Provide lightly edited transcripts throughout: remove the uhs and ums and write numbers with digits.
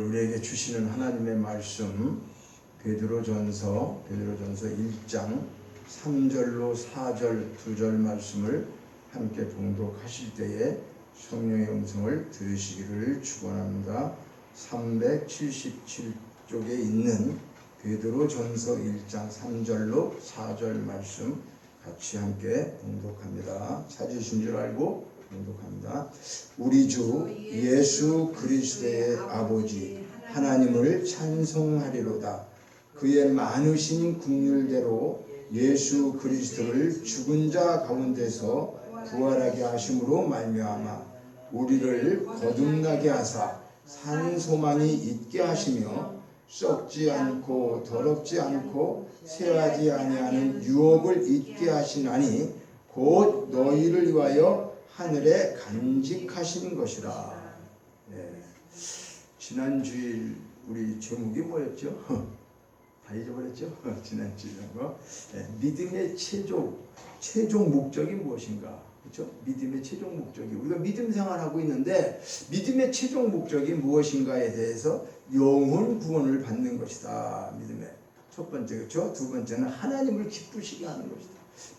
우리에게 주시는 하나님의 말씀 베드로전서 1장 3절로 4절 2절 말씀을 함께 봉독하실 때에 성령의 음성을 들으시기를 축원합니다. 377쪽에 있는 베드로전서 1장 3절로 4절 말씀 같이 함께 봉독합니다. 찾으신 줄 알고 봉독합니다. 우리 주 예수 그리스도의 아버지 하나님을 찬송하리로다. 그의 많으신 긍휼대로 예수 그리스도를 죽은 자 가운데서 부활하게 하심으로 말미암아 우리를 거듭나게 하사 산 소망이 있게 하시며 썩지 않고 더럽지 않고 쇠하지 아니하는 유업을 잊게 하시나니 곧 너희를 위하여 하늘에 간직하신 것이라. 지난 주일 우리 제목이 뭐였죠? 다 잊어버렸죠? 지난 주일하고 믿음의 최종 목적이 무엇인가? 그렇죠? 믿음의 최종 목적이 우리가 믿음 생활하고 있는데 믿음의 최종 목적이 무엇인가에 대해서 영혼 구원을 받는 것이다. 믿음의 첫 번째, 그렇죠? 두 번째는 하나님을 기쁘시게 하는 것이다.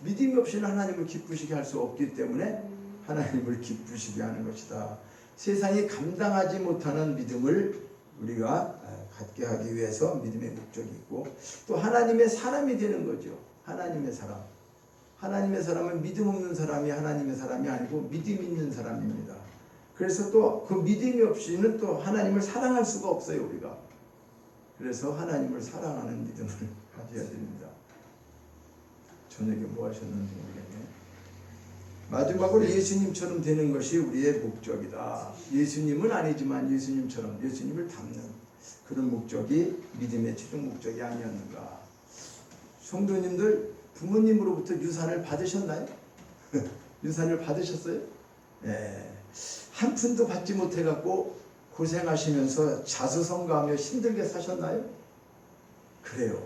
믿음이 없이는 하나님을 기쁘시게 할 수 없기 때문에 하나님을 기쁘시게 하는 것이다. 세상이 감당하지 못하는 믿음을 우리가 갖게 하기 위해서 믿음의 목적이 있고 또 하나님의 사람이 되는 거죠. 하나님의 사람. 하나님의 사람은 믿음 없는 사람이 하나님의 사람이 아니고 믿음 있는 사람입니다. 그래서 또 그 믿음이 없이는 또 하나님을 사랑할 수가 없어요, 우리가. 그래서 하나님을 사랑하는 믿음을 가져야 됩니다. 저녁에 뭐 하셨는지 모르겠네요. 마지막으로 예수님처럼 되는 것이 우리의 목적이다. 예수님은 아니지만 예수님처럼 예수님을 닮는 그런 목적이 믿음의 최종 목적이 아니었는가. 성도님들 부모님으로부터 유산을 받으셨나요? 유산을 받으셨어요? 네. 한 푼도 받지 못해갖고 고생하시면서 자수성가하며 힘들게 사셨나요? 그래요.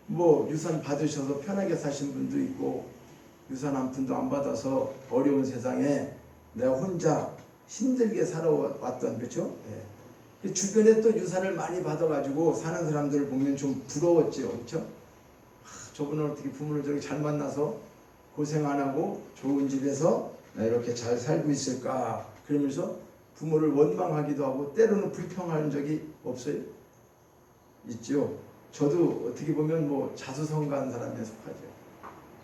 뭐 유산 받으셔서 편하게 사신 분도 있고 유산 한 푼도 안 받아서 어려운 세상에 내가 혼자 힘들게 살아왔던, 그렇죠? 네. 주변에 또 유산을 많이 받아가지고 사는 사람들을 보면 좀 부러웠죠, 그렇죠? 저분은 어떻게 부모를 저렇게 잘 만나서 고생 안 하고 좋은 집에서 이렇게 잘 살고 있을까? 그러면서 부모를 원망하기도 하고 때로는 불평한 적이 없어요? 있죠. 저도 어떻게 보면 뭐 자수성가한 사람에 속하죠.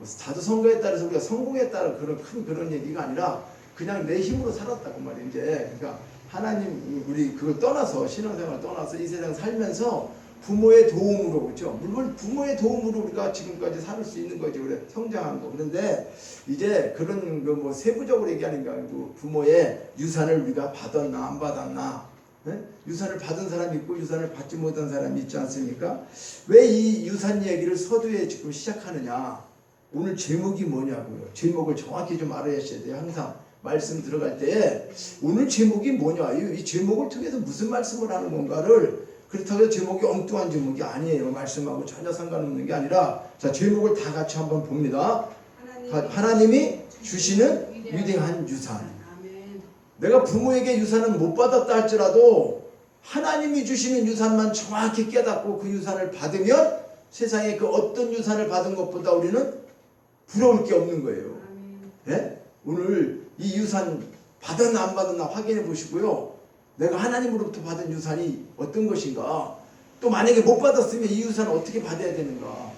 자수성가에 따라서 우리가 성공했다는 그런 얘기가 아니라 그냥 내 힘으로 살았다고 말이에요. 이제 그러니까 하나님 우리 그걸 떠나서 신앙생활을 떠나서 이 세상 살면서 부모의 도움으로, 그렇죠? 물론 부모의 도움으로 우리가 지금까지 살 수 있는 거죠. 그래 성장한 거. 그런데 이제 그런 거 뭐 세부적으로 얘기하는 게 아니고 부모의 유산을 우리가 받았나 안 받았나. 네? 유산을 받은 사람이 있고 유산을 받지 못한 사람이 있지 않습니까? 왜 이 유산 얘기를 서두에 지금 시작하느냐? 오늘 제목이 뭐냐고요. 제목을 정확히 좀 알아야셔야 돼요. 항상 말씀 들어갈 때 오늘 제목이 뭐냐? 이 제목을 통해서 무슨 말씀을 하는 건가를 그렇다고 해서 제목이 엉뚱한 제목이 아니에요. 말씀하고 전혀 상관없는 게 아니라 자 제목을 다 같이 한번 봅니다. 하나님이 주시는 위대한 유산. 내가 부모에게 유산은 못 받았다 할지라도 하나님이 주시는 유산만 정확히 깨닫고 그 유산을 받으면 세상에 그 어떤 유산을 받은 것보다 우리는 부러울 게 없는 거예요. 네? 오늘 이 유산 받았나 안 받았나 확인해 보시고요. 내가 하나님으로부터 받은 유산이 어떤 것인가? 또 만약에 못 받았으면 이 유산을 어떻게 받아야 되는가?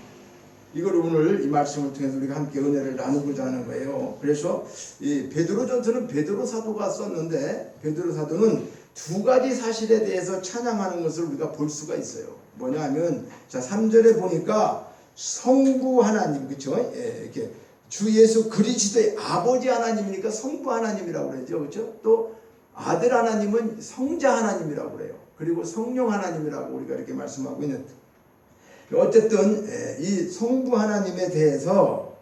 이걸 오늘 이 말씀을 통해서 우리가 함께 은혜를 나누고자 하는 거예요. 그래서 이 베드로전서는 베드로 사도가 썼는데 베드로 사도는 두 가지 사실에 대해서 찬양하는 것을 우리가 볼 수가 있어요. 뭐냐 하면 자 3절에 보니까 성부 하나님, 그렇죠? 이렇게 주 예수 그리스도의 아버지 하나님이니까 성부 하나님이라고 그러죠. 그렇죠? 또 아들 하나님은 성자 하나님이라고 그래요. 그리고 성령 하나님이라고 우리가 이렇게 말씀하고 있는. 어쨌든 이 성부 하나님에 대해서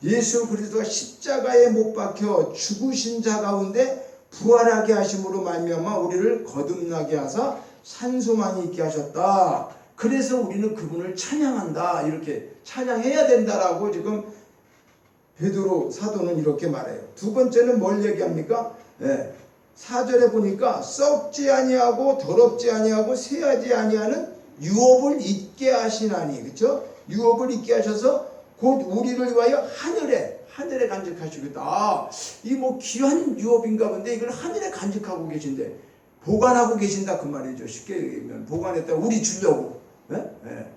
예수 그리스도가 십자가에 못 박혀 죽으신 자 가운데 부활하게 하심으로 말미암아 우리를 거듭나게 하사 산소망이 있게 하셨다. 그래서 우리는 그분을 찬양한다. 이렇게 찬양해야 된다라고 지금 베드로 사도는 이렇게 말해요. 두 번째는 뭘 얘기합니까? 4절에 보니까 썩지 아니하고 더럽지 아니하고 쇠하지 아니하는 유업을 잊게 하시나니, 그렇죠? 유업을 잊게 하셔서 곧 우리를 위하여 하늘에 간직하시겠다. 아, 이 뭐 귀한 유업인가 본데 이걸 하늘에 간직하고 계신데 보관하고 계신다 그 말이죠. 쉽게 얘기하면 보관했다 우리 주려고.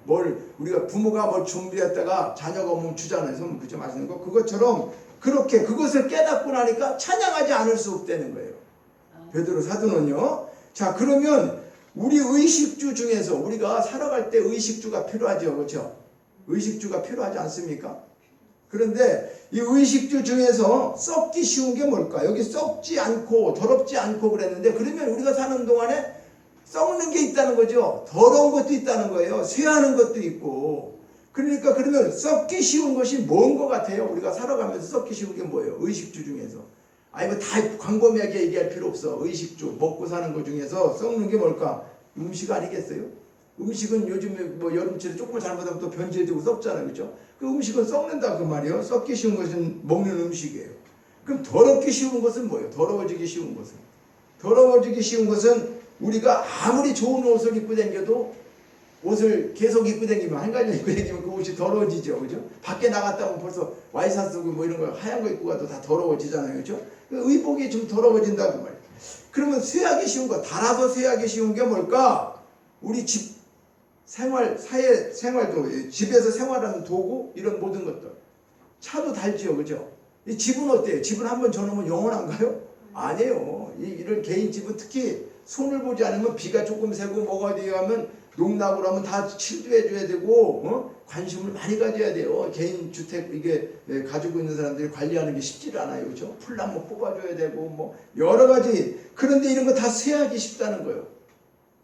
뭘 우리가 부모가 뭘 준비했다가 자녀가 오면 주잖아요. 선물 그죠? 맛있는 거. 그것처럼 그렇게 그것을 깨닫고 나니까 찬양하지 않을 수 없다는 거예요. 베드로 사도는요. 자, 그러면 우리 의식주 중에서 우리가 살아갈 때 의식주가 필요하죠. 그렇죠? 의식주가 필요하지 않습니까? 그런데 이 의식주 중에서 썩기 쉬운 게 뭘까? 여기 썩지 않고 더럽지 않고 그랬는데 그러면 우리가 사는 동안에 썩는 게 있다는 거죠. 더러운 것도 있다는 거예요. 쇠하는 것도 있고. 그러니까 그러면 썩기 쉬운 것이 뭔 것 같아요? 우리가 살아가면서 썩기 쉬운 게 뭐예요? 의식주 중에서. 아니 뭐 다 광범위하게 얘기할 필요 없어. 의식주 먹고 사는 것 중에서 썩는 게 뭘까? 음식 아니겠어요? 음식은 요즘에 뭐 여름철에 조금만 잘못하면 또 변질되고 썩잖아요. 그렇죠? 그 음식은 썩는다 그 말이에요. 썩기 쉬운 것은 먹는 음식이에요. 그럼 더럽기 쉬운 것은 뭐예요? 더러워지기 쉬운 것은. 더러워지기 쉬운 것은 우리가 아무리 좋은 옷을 입고 다녀도 옷을 계속 입고 다니면 한 가지 입고 다니면 그 옷이 더러워지죠. 그죠? 밖에 나갔다 오면 벌써 와이셔츠 쓰고 뭐 이런 거 하얀 거 입고 가도 다 더러워지잖아요. 그죠? 의복이 좀 더러워진다 그 말이에요. 그러면 쇠하기 쉬운 거, 달아서 쇠하기 쉬운 게 뭘까? 우리 집 생활도 집에서 생활하는 도구 이런 모든 것들. 차도 달지요. 그죠? 이 집은 어때요? 집은 한번 져놓으면 영원한가요? 아니에요. 이런 개인 집은 특히 손을 보지 않으면 비가 조금 새고 뭐가 돼요 하면 농락을 하면 다 칠도해줘야 되고 관심을 많이 가져야 돼요. 개인 주택 이게 가지고 있는 사람들이 관리하는 게 쉽지가 않아요. 그렇죠? 풀나무 뽑아줘야 되고 뭐 여러 가지. 그런데 이런 거 다 쇠하기 쉽다는 거예요.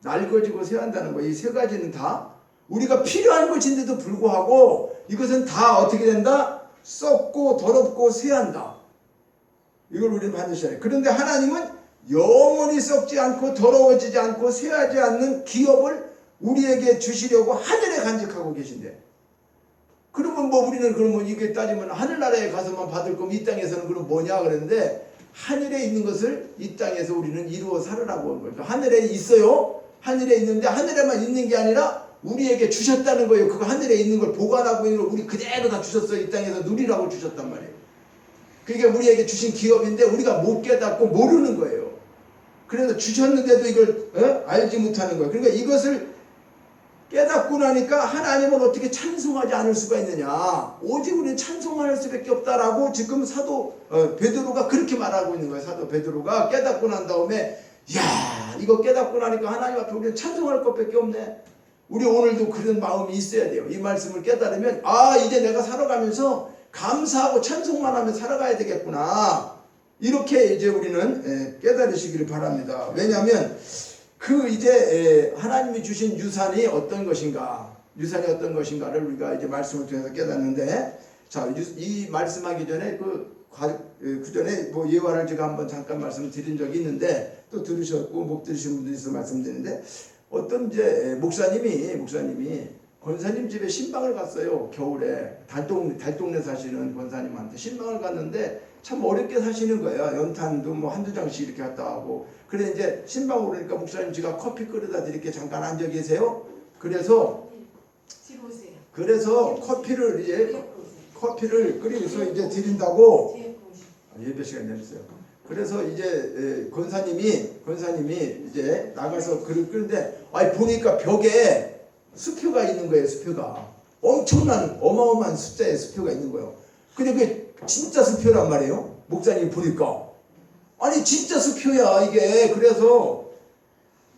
낡아지고 쇠한다는 거. 이 세 가지는 다 우리가 필요한 것인데도 불구하고 이것은 다 어떻게 된다? 썩고 더럽고 쇠한다. 이걸 우리는 반드시 해야 돼. 그런데 하나님은 영원히 썩지 않고 더러워지지 않고 쇠하지 않는 기업을 우리에게 주시려고 하늘에 간직하고 계신데. 그러면 뭐 우리는 그러면 이게 따지면 하늘나라에 가서만 받을 거면 이 땅에서는 그럼 뭐냐 그랬는데 하늘에 있는 것을 이 땅에서 우리는 이루어 살으라고 한 거예요. 하늘에 있어요. 하늘에 있는데 하늘에만 있는 게 아니라 우리에게 주셨다는 거예요. 그거 하늘에 있는 걸 보관하고 있는 걸 우리 그대로 다 주셨어요. 이 땅에서 누리라고 주셨단 말이에요. 그게 우리에게 주신 기업인데 우리가 못 깨닫고 모르는 거예요. 그래서 주셨는데도 이걸 알지 못하는 거예요. 그러니까 이것을 깨닫고 나니까 하나님을 어떻게 찬송하지 않을 수가 있느냐. 오직 우리는 찬송할 수밖에 없다라고 지금 사도 베드로가 그렇게 말하고 있는 거예요. 사도 베드로가 깨닫고 난 다음에 야 이거 깨닫고 나니까 하나님 앞에 우리는 찬송할 것밖에 없네. 우리 오늘도 그런 마음이 있어야 돼요. 이 말씀을 깨달으면 아 이제 내가 살아가면서 감사하고 찬송만 하며 살아가야 되겠구나. 이렇게 이제 우리는 깨달으시기를 바랍니다. 왜냐하면 그 이제 하나님이 주신 유산이 어떤 것인가, 유산이 어떤 것인가를 우리가 이제 말씀을 통해서 깨닫는데, 자, 이 말씀하기 전에 그 전에 뭐 예화를 제가 한번 잠깐 말씀드린 적이 있는데 또 들으셨고 못 들으신 분들이 있어 말씀드리는데 어떤 이제 목사님이 권사님 집에 신방을 갔어요. 겨울에 달동네 사시는 권사님한테 신방을 갔는데 참 어렵게 사시는 거예요. 연탄도 뭐 한두 장씩 이렇게 갖다 하고. 그래 이제 신방 오르니까 목사님 제가 커피 끓여다 드릴게 잠깐 앉아 계세요. 그래서 커피를 끓여서 이제 드린다고 예배 시간 내렸어요. 그래서 이제 권사님이 이제 나가서 글을 끄는데 보니까 벽에 수표가 있는 거예요. 수표가 엄청난 어마어마한 숫자의 수표가 있는 거예요. 근데 그게 진짜 수표란 말이에요. 목사님이 보니까 아니 진짜 수표야 이게. 그래서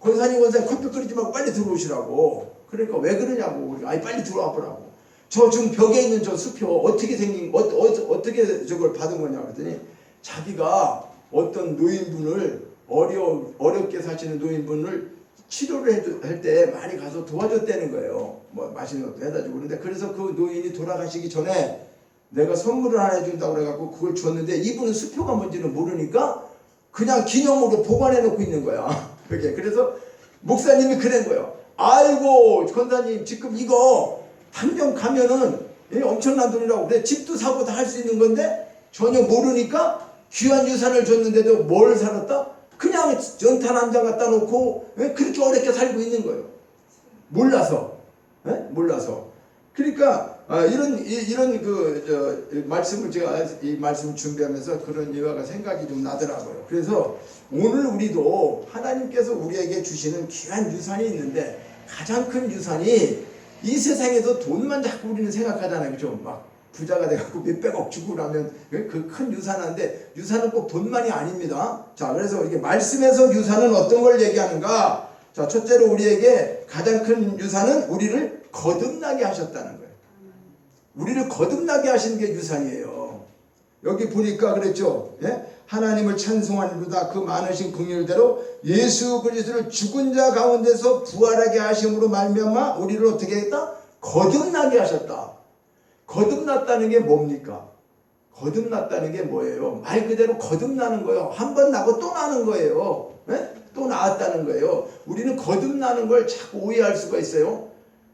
권사님 커피 끓이지 말고 빨리 들어오시라고. 그러니까 왜 그러냐고. 아니 빨리 들어와 보라고. 저 지금 벽에 있는 저 수표 어떻게 생긴 어떻게 저걸 받은 거냐 그랬더니 자기가 어떤 노인분을 어렵게 사시는 노인분을 치료를 할 때 많이 가서 도와줬다는 거예요. 뭐 맛있는 것도 해다 주고. 그런데 그래서 그 노인이 돌아가시기 전에 내가 선물을 하나 해준다고 그래갖고 그걸 줬는데 이분은 수표가 뭔지는 모르니까 그냥 기념으로 보관해 놓고 있는 거야. 그게. 그래서 목사님이 그런 거예요. 아이고 권사님 지금 이거 당장 가면은 엄청난 돈이라고 그래. 집도 사고 다 할 수 있는 건데 전혀 모르니까 귀한 유산을 줬는데도 뭘 살았다? 그냥 그냥 연탄 한 장 갖다 놓고 그렇게 어렵게 살고 있는 거예요. 몰라서. 몰라서. 그러니까 이런 말씀을 제가 이 말씀 준비하면서 그런 예화가 생각이 좀 나더라고요. 그래서 오늘 우리도 하나님께서 우리에게 주시는 귀한 유산이 있는데 가장 큰 유산이 이 세상에서 돈만 자꾸 우리는 생각하잖아요. 그죠? 막 부자가 돼갖고 몇백억 주고 나면 그 큰 유산한데 유산은 꼭 돈만이 아닙니다. 자, 그래서 이게 말씀에서 유산은 어떤 걸 얘기하는가? 자, 첫째로 우리에게 가장 큰 유산은 우리를 거듭나게 하셨다는 거예요. 우리를 거듭나게 하시는 게 유산이에요. 여기 보니까 그랬죠. 하나님을 찬송하는도다 그 많으신 긍휼대로 예수 그리스도를 죽은 자 가운데서 부활하게 하심으로 말미암아 우리를 어떻게 했다? 거듭나게 하셨다. 거듭났다는 게 뭡니까? 거듭났다는 게 뭐예요? 말 그대로 거듭나는 거예요. 한 번 나고 또 나는 거예요. 또 나왔다는 거예요. 우리는 거듭나는 걸 자꾸 오해할 수가 있어요.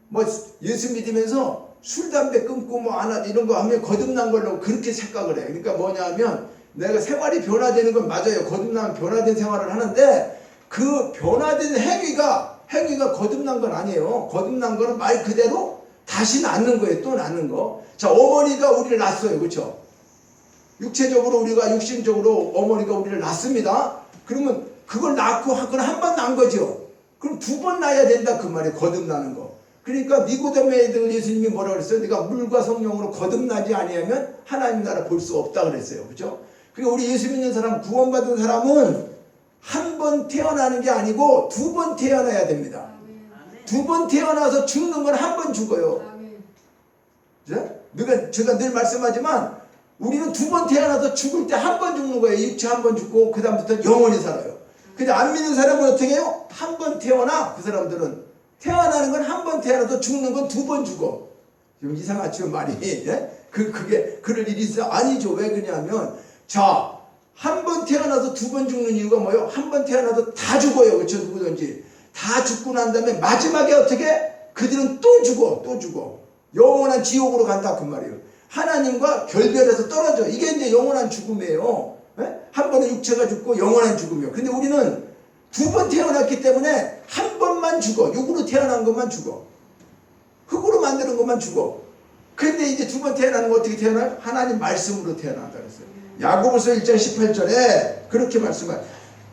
뭐 예수 믿으면서 술, 담배 끊고 뭐 안 하지 이런 거 하면 거듭난 걸로 그렇게 착각을 해요. 그러니까 뭐냐면 내가 생활이 변화되는 건 맞아요. 거듭나면 변화된 생활을 하는데 그 변화된 행위가 거듭난 건 아니에요. 거듭난 거는 말 그대로 다시 낳는 거예요. 또 낳는 거. 자, 어머니가 우리를 낳았어요. 그렇죠? 육체적으로 우리가 육신적으로 어머니가 우리를 낳습니다. 그러면 그걸 낳고 그건 한 번 낳은 거죠. 그럼 두 번 낳아야 된다 그 말이에요. 거듭나는 거. 그러니까 니고데모에 들 예수님이 뭐라 그랬어요? 네가 물과 성령으로 거듭나지 아니하면 하나님 나라 볼 수 없다 그랬어요. 그렇죠? 그러니까 우리 예수 믿는 사람, 구원받은 사람은 한 번 태어나는 게 아니고 두 번 태어나야 됩니다. 두 번 태어나서 죽는 건 한 번 죽어요. 제가 늘 말씀하지만 우리는 두 번 태어나서 죽을 때 한 번 죽는 거예요. 육체 한 번 죽고 그 다음부터 영원히 살아요. 근데 안 믿는 사람은 어떻게 해요? 한 번 태어나. 그 사람들은 태어나는 건 한 번 태어나서 죽는 건 두 번 죽어. 좀 이상하죠 말이. 그게 그럴 일이 있어요? 아니죠. 왜 그러냐면 자, 한 번 태어나서 두 번 죽는 이유가 뭐예요? 한 번 태어나서 다 죽어요. 그렇죠? 누구든지 다 죽고 난 다음에 마지막에 어떻게? 그들은 또 죽어. 영원한 지옥으로 간다 그 말이에요. 하나님과 결별해서 떨어져. 이게 이제 영원한 죽음이에요. 한 번은 육체가 죽고 영원한 죽음이에요. 근데 우리는 두 번 태어났기 때문에 한 번만 죽어. 육으로 태어난 것만 죽어. 흙으로 만드는 것만 죽어. 근데 이제 두 번 태어나는 거 어떻게 태어나요? 하나님 말씀으로 태어난다 그랬어요. 야고보서 1장 18절에 그렇게 말씀해요.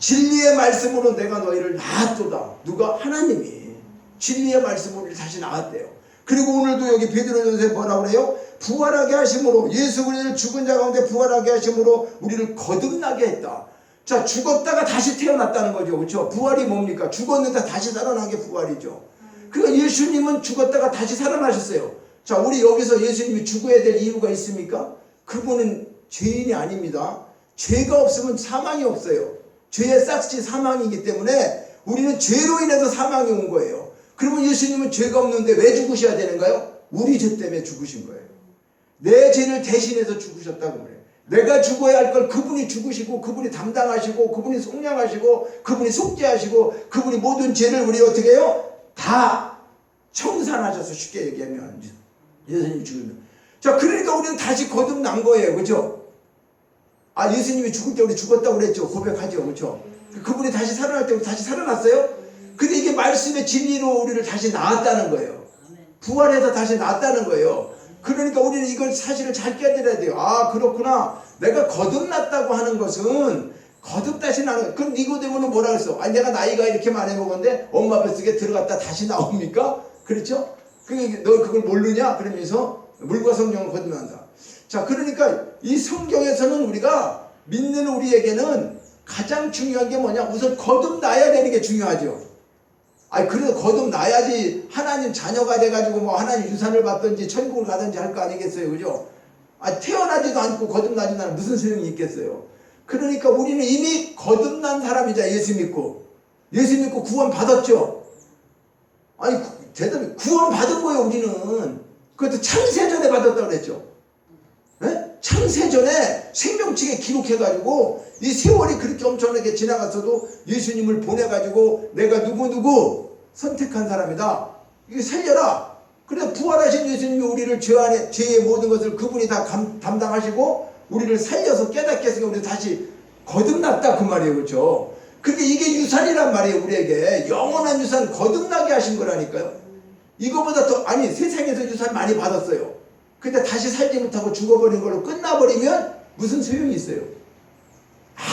진리의 말씀으로 내가 너희를 낳았도다. 누가? 하나님이 진리의 말씀으로 우리를 다시 낳았대요. 그리고 오늘도 여기 베드로전서에 뭐라고 그래요? 부활하게 하심으로 예수 그리스도를 죽은 자 가운데 부활하게 하심으로 우리를 거듭나게 했다. 자, 죽었다가 다시 태어났다는 거죠. 그렇죠? 부활이 뭡니까? 죽었는데 다시 살아난 게 부활이죠. 그러니까 예수님은 죽었다가 다시 살아나셨어요. 자, 우리 여기서 예수님이 죽어야 될 이유가 있습니까? 그분은 죄인이 아닙니다. 죄가 없으면 사망이 없어요. 죄의 싹시 사망이기 때문에 우리는 죄로 인해서 사망이 온 거예요. 그러면 예수님은 죄가 없는데 왜 죽으셔야 되는가요? 우리 죄 때문에 죽으신 거예요. 내 죄를 대신해서 죽으셨다고 그래요. 내가 죽어야 할 걸 그분이 죽으시고 그분이 담당하시고 그분이 속량하시고 그분이 속죄하시고 그분이 모든 죄를 우리 어떻게 해요? 다 청산하셔서 쉽게 얘기하면 예수님이 죽으면. 자, 그러니까 우리는 다시 거듭난 거예요. 그죠? 아, 예수님이 죽을 때 우리 죽었다고 그랬죠. 고백하죠. 그죠? 그분이 다시 살아날 때 우리 다시 살아났어요. 근데 이게 말씀의 진리로 우리를 다시 낳았다는 거예요. 부활해서 다시 낳았다는 거예요. 그러니까 우리는 이걸 사실을 잘 깨달아야 돼요. 아, 그렇구나. 내가 거듭났다고 하는 것은 거듭다시 나는. 그럼 니고데모는 뭐라 그랬어? 아니, 내가 나이가 이렇게 많이 먹었는데 엄마 뱃속에 들어갔다 다시 나옵니까? 그렇죠? 너 그걸 모르냐? 그러면서 물과 성령을 거듭난다. 자, 그러니까 이 성경에서는 우리가 믿는 우리에게는 가장 중요한 게 뭐냐? 우선 거듭나야 되는 게 중요하죠. 아니, 그래도 거듭나야지 하나님 자녀가 돼가지고 뭐 하나님 유산을 받든지 천국을 가든지 할 거 아니겠어요. 그죠? 아, 태어나지도 않고 거듭나지도 않으면 무슨 소용이 있겠어요. 그러니까 우리는 이미 거듭난 사람이자 예수 믿고 구원 받았죠. 아니, 대단히 구원 받은 거예요. 우리는 그것도 창세전에 받았다고 그랬죠. 창세전에 생명책에 기록해가지고 이 세월이 그렇게 엄청나게 지나갔어도 예수님을 보내가지고 내가 누구 선택한 사람이다. 이거 살려라. 그래서 부활하신 예수님이 우리를 죄의 모든 것을 그분이 다 담당하시고 우리를 살려서 깨닫게 해서 우리 다시 거듭났다 그 말이에요. 그렇죠? 그게 이게 유산이란 말이에요. 우리에게 영원한 유산 거듭나게 하신 거라니까요. 이거보다 더 아니 세상에서 유산 많이 받았어요. 근데 다시 살지 못하고 죽어버린 걸로 끝나버리면 무슨 소용이 있어요.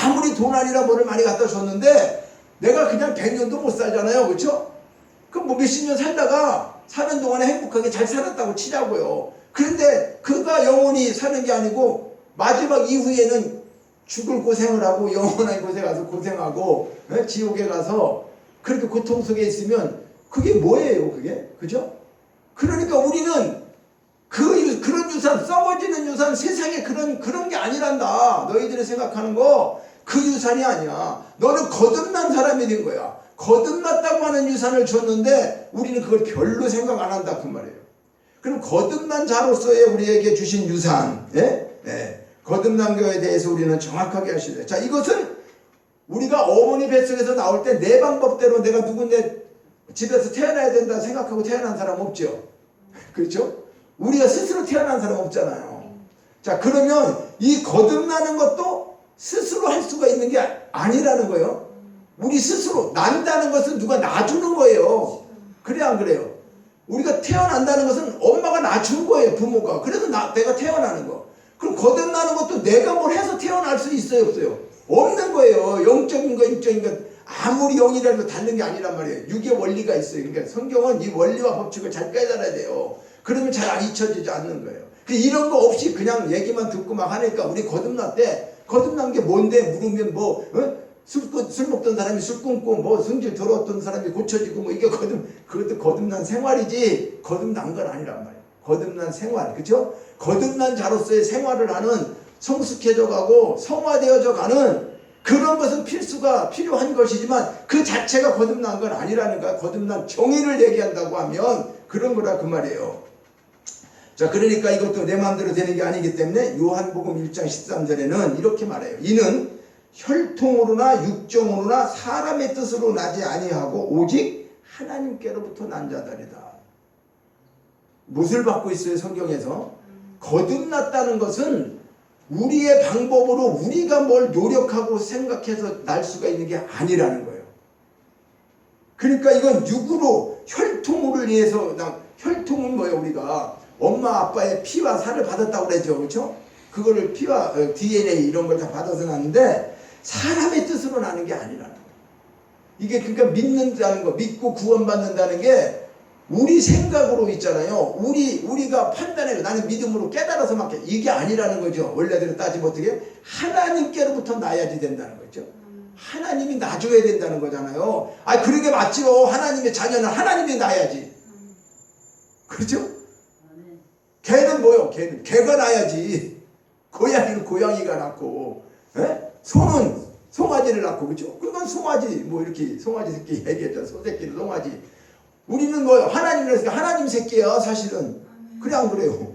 아무리 돈 아니라 뭐를 많이 갖다 줬는데 내가 그냥 100년도 못 살잖아요. 그렇죠? 그럼 뭐 몇십 년 살다가 사는 동안에 행복하게 잘 살았다고 치자고요. 그런데 그가 영원히 사는 게 아니고 마지막 이후에는 죽을 고생을 하고 영원한 곳에 가서 고생하고 지옥에 가서 그렇게 고통 속에 있으면 그게 뭐예요? 그게? 그죠? 그러니까 우리는 그런 유산, 썩어지는 유산, 세상에 그런 게 아니란다. 너희들이 생각하는 거 그 유산이 아니야. 너는 거듭난 사람이 된 거야. 거듭났다고 하는 유산을 줬는데 우리는 그걸 별로 생각 안 한다 그 말이에요. 그럼 거듭난 자로서의 우리에게 주신 유산, 거듭난 거에 대해서 우리는 정확하게 하셔야 돼. 자, 이것은 우리가 어머니 뱃속에서 나올 때 내 방법대로 내가 누군데 집에서 태어나야 된다 생각하고 태어난 사람 없죠. 그렇죠? 우리가 스스로 태어난 사람 없잖아요. 자, 그러면 이 거듭나는 것도 스스로 할 수가 있는 게 아니라는 거예요. 우리 스스로 난다는 것은 누가 놔주는 거예요. 그래 안 그래요? 우리가 태어난다는 것은 엄마가 낳아준 거예요. 부모가. 그래서 내가 태어나는 거. 그럼 거듭나는 것도 내가 뭘 해서 태어날 수 있어요? 없어요? 없는 거예요. 영적인 거 육적인 거 아무리 영이라도 다른 게 아니란 말이에요. 육의 원리가 있어요. 그러니까 성경은 이 원리와 법칙을 잘 깨달아야 돼요. 그러면 잘 잊혀지지 않는 거예요. 이런 거 없이 그냥 얘기만 듣고 막 하니까 우리 거듭난 게 뭔데 물으면 뭐 술 먹던 사람이 술 끊고 뭐 성질 더러웠던 사람이 고쳐지고 뭐 이게 그것도 거듭난 생활이지 거듭난 건 아니란 말이에요. 거듭난 생활, 그렇죠? 거듭난 자로서의 생활을 하는 성숙해져 가고 성화되어져 가는 그런 것은 필요한 것이지만 그 자체가 거듭난 건 아니라는 거야. 거듭난 정의를 얘기한다고 하면 그런 거라 그 말이에요. 자, 그러니까 이것도 내 마음대로 되는 게 아니기 때문에 요한복음 1장 13절에는 이렇게 말해요. 이는 혈통으로나 육정으로나 사람의 뜻으로 나지 아니하고 오직 하나님께로부터 난 자들이다. 무엇을 받고 있어요? 성경에서 거듭났다는 것은 우리의 방법으로 우리가 뭘 노력하고 생각해서 날 수가 있는 게 아니라는 거예요. 그러니까 이건 육으로 혈통을 위해서 혈통은 뭐예요? 우리가 엄마 아빠의 피와 살을 받았다고 그러죠. 그렇죠? 그거를 피와 DNA 이런 걸 다 받아서 나는데 사람의 뜻으로 나는 게 아니라는 거예요. 이게 그러니까 믿는다는 거, 믿고 구원받는다는 게 우리 생각으로 있잖아요. 우리가 판단해요. 나는 믿음으로 깨달아서 맡겨. 이게 아니라는 거죠. 원래대로 따지면 어떻게? 하나님께로부터 나야지 된다는 거죠. 하나님이 놔줘야 된다는 거잖아요. 아, 그러게 맞지요. 하나님의 자녀는 하나님이 놔야지. 그렇죠? 개는 뭐요? 개가 낳아야지. 고양이는 고양이가 낳고, 소는 송아지를 낳고, 그렇죠? 그건 송아지, 뭐 이렇게 송아지 새끼 얘기했잖아. 소 새끼는 송아지. 우리는 뭐요? 하나님이라서 하나님 새끼야, 사실은. 그래 안 그래요?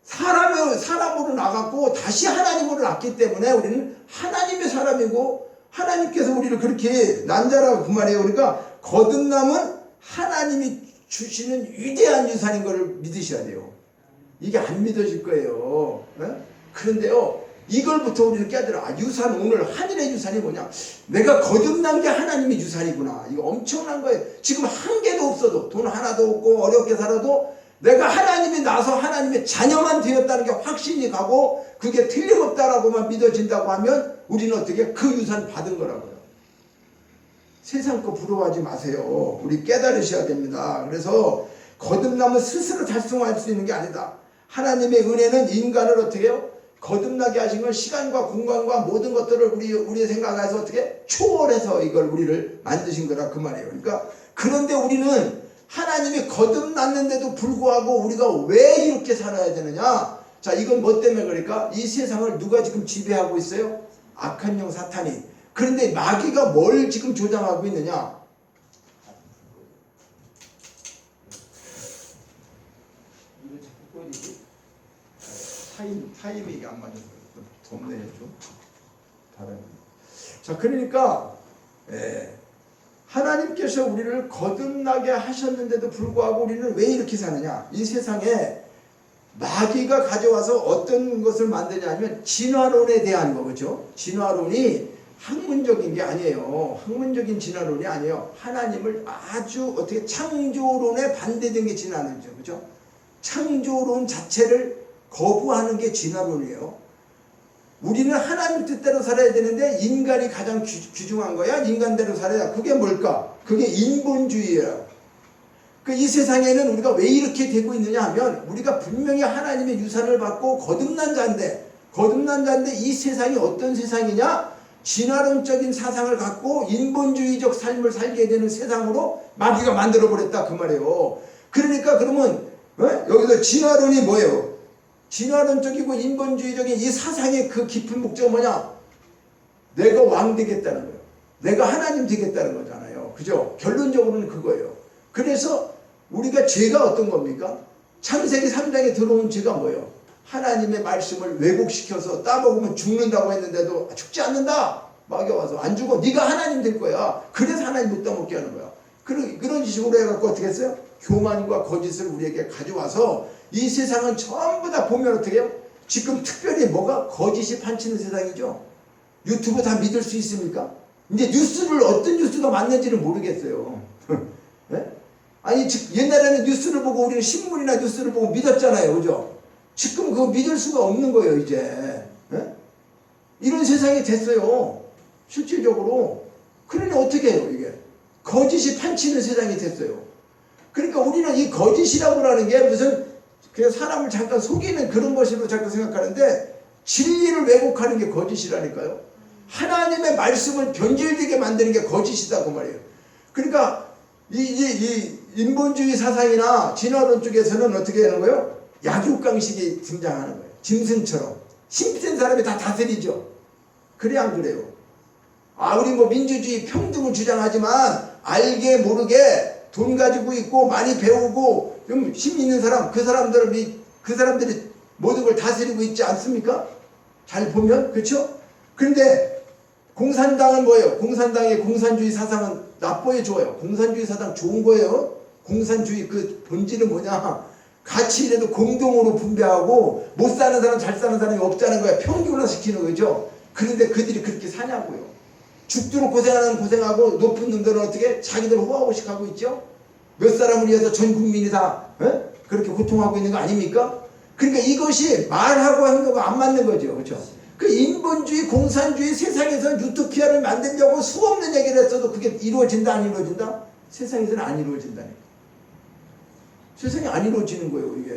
사람으로 나갔고 다시 하나님으로 낳기 때문에 우리는 하나님의 사람이고 하나님께서 우리를 그렇게 난자라고 그 말이에요. 그러니까 거듭남은 하나님이 주시는 위대한 유산인 것을 믿으셔야 돼요. 이게 안 믿어질 거예요. 그런데요, 이걸부터 우리는 깨달아. 유산, 오늘 하늘의 유산이 뭐냐? 내가 거듭난 게 하나님의 유산이구나. 이거 엄청난 거예요. 지금 한 개도 없어도, 돈 하나도 없고 어렵게 살아도 내가 하나님이 나서 하나님의 자녀만 되었다는 게 확신이 가고 그게 틀림없다라고만 믿어진다고 하면 우리는 어떻게 그 유산 받은 거라고요. 세상 거 부러워하지 마세요. 우리 깨달으셔야 됩니다. 그래서 거듭남은 스스로 달성할 수 있는 게 아니다. 하나님의 은혜는 인간을 어떻게 해요? 거듭나게 하신 건 시간과 공간과 모든 것들을 우리 생각해서 어떻게 초월해서 이걸 우리를 만드신 거라 그 말이에요. 그러니까 그런데 우리는 하나님이 거듭났는데도 불구하고 우리가 왜 이렇게 살아야 되느냐? 자, 이건 뭐 때문에 그러니까 이 세상을 누가 지금 지배하고 있어요? 악한 영 사탄이. 그런데 마귀가 뭘 지금 조장하고 있느냐? 타임이 이게 안 맞아서 덥네요 좀. 다른. 자, 그러니까 하나님께서 우리를 거듭나게 하셨는데도 불구하고 우리는 왜 이렇게 사느냐? 이 세상에 마귀가 가져와서 어떤 것을 만드냐 하면 진화론에 대한 거, 그렇죠? 진화론이 학문적인 게 아니에요. 학문적인 진화론이 아니에요. 하나님을 아주 어떻게 창조론에 반대된 게 진화론이죠. 그죠? 창조론 자체를 거부하는 게 진화론이에요. 우리는 하나님 뜻대로 살아야 되는데 인간이 가장 귀중한 거야. 인간대로 살아야. 그게 뭘까? 그게 인본주의예요. 이 세상에는 우리가 왜 이렇게 되고 있느냐 하면 우리가 분명히 하나님의 유산을 받고 거듭난 자인데 이 세상이 어떤 세상이냐? 진화론적인 사상을 갖고 인본주의적 삶을 살게 되는 세상으로 마귀가 만들어버렸다 그 말이에요. 그러니까 그러면 여기서 진화론이 뭐예요? 진화론적이고 인본주의적인 이 사상의 그 깊은 목적은 뭐냐? 내가 왕 되겠다는 거예요. 내가 하나님 되겠다는 거잖아요. 그죠? 결론적으로는 그거예요. 그래서 우리가 죄가 어떤 겁니까? 창세기 3장에 들어온 죄가 뭐예요? 하나님의 말씀을 왜곡시켜서 따먹으면 죽는다고 했는데도 죽지 않는다. 마귀가 와서 안 죽어. 네가 하나님 될 거야. 그래서 하나님 못 따먹게 하는 거야. 그런 식으로 해갖고 어떻게 했어요? 교만과 거짓을 우리에게 가져와서 이 세상은 전부 다 보면 어떻게 해요? 지금 특별히 뭐가 거짓이 판치는 세상이죠. 유튜브 다 믿을 수 있습니까? 이제 뉴스를 어떤 뉴스가 맞는지를 모르겠어요. 네? 아니 옛날에는 뉴스를 보고 우리는 신문이나 뉴스를 보고 믿었잖아요. 그죠? 지금 그거 믿을 수가 없는 거예요. 이제 이런 세상이 됐어요. 실질적으로. 그러니 어떻게 해요? 이게 거짓이 판치는 세상이 됐어요. 그러니까 우리는 이 거짓이라고 하는 게 무슨 그냥 사람을 잠깐 속이는 그런 것으로 자꾸 생각하는데 진리를 왜곡하는 게 거짓이라니까요. 하나님의 말씀을 변질되게 만드는 게 거짓이다 그 말이에요. 그러니까 이 인본주의 사상이나 진화론 쪽에서는 어떻게 하는 거예요? 약육강식이 등장하는 거예요. 짐승처럼 힘센 사람이 다 다스리죠. 그래 안 그래요? 우리 뭐 민주주의 평등을 주장하지만 알게 모르게 돈 가지고 있고 많이 배우고 좀 힘 있는 사람, 그 사람들이 모든 걸 다스리고 있지 않습니까? 잘 보면 그렇죠? 그런데 공산당은 뭐예요? 공산당의 공산주의 사상은 나빠요, 좋아요? 공산주의 사상 좋은 거예요. 공산주의 그 본질은 뭐냐? 같이 이래도 공동으로 분배하고 못 사는 사람 잘 사는 사람이 없다는 거야. 평균화 시키는 거죠. 그런데 그들이 그렇게 사냐고요. 죽도록 고생하고 높은 놈들은 어떻게 자기들 호화호식 하고 있죠. 몇 사람을 위해서 전 국민이 다 그렇게 고통하고 있는 거 아닙니까? 그러니까 이것이 말하고 하는 거가 안 맞는 거죠. 그렇죠? 그 인본주의 공산주의 세상에서 유토피아를 만들려고 수없는 얘기를 했어도 그게 이루어진다 안 이루어진다? 세상에서는 안 이루어진다니까. 세상이 안 이루어지는 거예요. 이게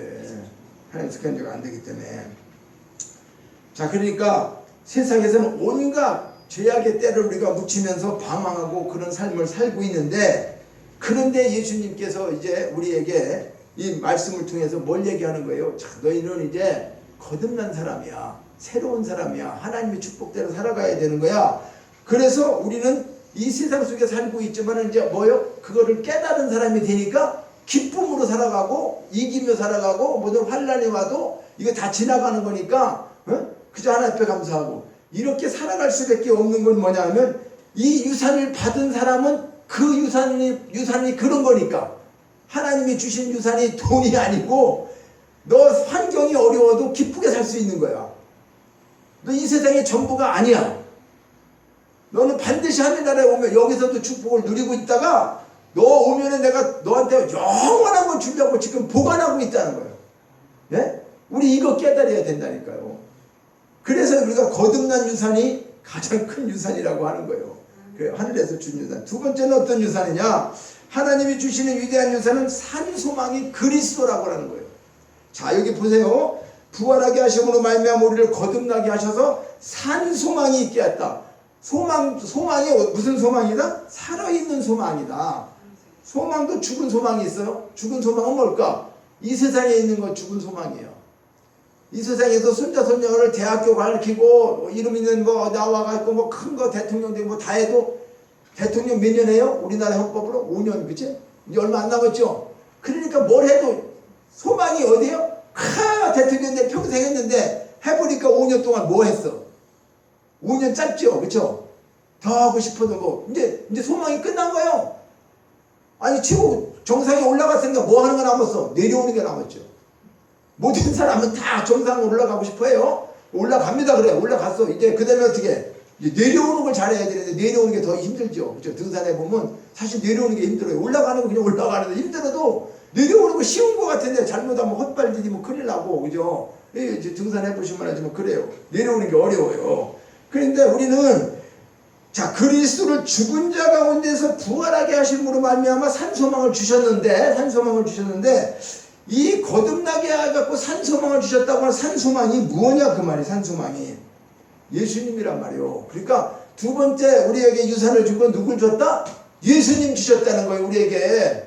하나님 습관자가 안 되기 때문에. 자, 그러니까 세상에서는 온갖 죄악의 때를 우리가 묻히면서 방황하고 그런 삶을 살고 있는데, 그런데 예수님께서 이제 우리에게 이 말씀을 통해서 뭘 얘기하는 거예요? 자, 너희는 이제 거듭난 사람이야. 새로운 사람이야. 하나님의 축복대로 살아가야 되는 거야. 그래서 우리는 이 세상 속에 살고 있지만 이제 뭐요? 그거를 깨달은 사람이 되니까 기쁨으로 살아가고 이기며 살아가고 모든 환난이 와도 이거 다 지나가는 거니까 그저 하나님 앞에 감사하고 이렇게 살아갈 수밖에 없는 건 뭐냐 하면 이 유산을 받은 사람은 그 유산이 그런 거니까 하나님이 주신 유산이 돈이 아니고 너 환경이 어려워도 기쁘게 살 수 있는 거야. 너 이 세상의 전부가 아니야. 너는 반드시 하늘나라에 오면 여기서도 축복을 누리고 있다가 너 오면은 내가 너한테 영원한 걸 주려고 지금 보관하고 있다는 거예요. 네? 우리 이거 깨달아야 된다니까요. 그래서 우리가 거듭난 유산이 가장 큰 유산이라고 하는 거예요. 그래요. 하늘에서 준 유산. 두 번째는 어떤 유산이냐? 하나님이 주시는 위대한 유산은 산 소망이 그리스도라고 하는 거예요. 자, 여기 보세요. 부활하게 하심으로 말미암아 우리를 거듭나게 하셔서 산 소망이 있게 했다. 소망이 무슨 소망이다? 살아있는 소망이다. 소망도 죽은 소망이 있어요. 죽은 소망은 뭘까? 이 세상에 있는 건 죽은 소망이에요. 이 세상에서 손자 손녀를 대학교 가르치고 이름 있는 거 나와가지고 뭐 큰 거 대통령 되고 뭐 다 해도 대통령 몇 년 해요? 우리나라 헌법으로 5년, 그치? 이제 얼마 안 남았죠? 그러니까 뭘 해도 소망이 어디요? 대통령 내 평생 했는데 해보니까 5년 동안 뭐 했어? 5년 짧죠? 그쵸? 더 하고 싶어도 뭐 이제 소망이 끝난 거예요. 아니 최고 정상에 올라갔으니까 뭐 하는 거 남았어? 내려오는 게 남았죠. 모든 사람은 다 정상에 올라가고 싶어 해요. 올라갑니다. 그래 올라갔어. 이제 그 다음에 어떻게 이제 내려오는 걸 잘해야 되는데 내려오는 게 더 힘들죠. 그렇죠? 등산해 보면 사실 내려오는 게 힘들어요. 올라가는 거 그냥 올라가는데 힘들어도 내려오는 거 쉬운 거 같은데 잘못하면 헛발 디디면 큰일 나고, 그죠? 이제 등산해 보시면 알지만 그래요. 내려오는 게 어려워요. 그런데 우리는 자, 그리스도를 죽은 자 가운데서 부활하게 하심으로 말미암아 산소망을 주셨는데 이 거듭나게 해갖고 산소망을 주셨다고 하는 산소망이 뭐냐 그 말이. 산소망이 예수님이란 말이요. 그러니까 두 번째 우리에게 유산을 준 건 누굴 줬다? 예수님 주셨다는 거예요. 우리에게.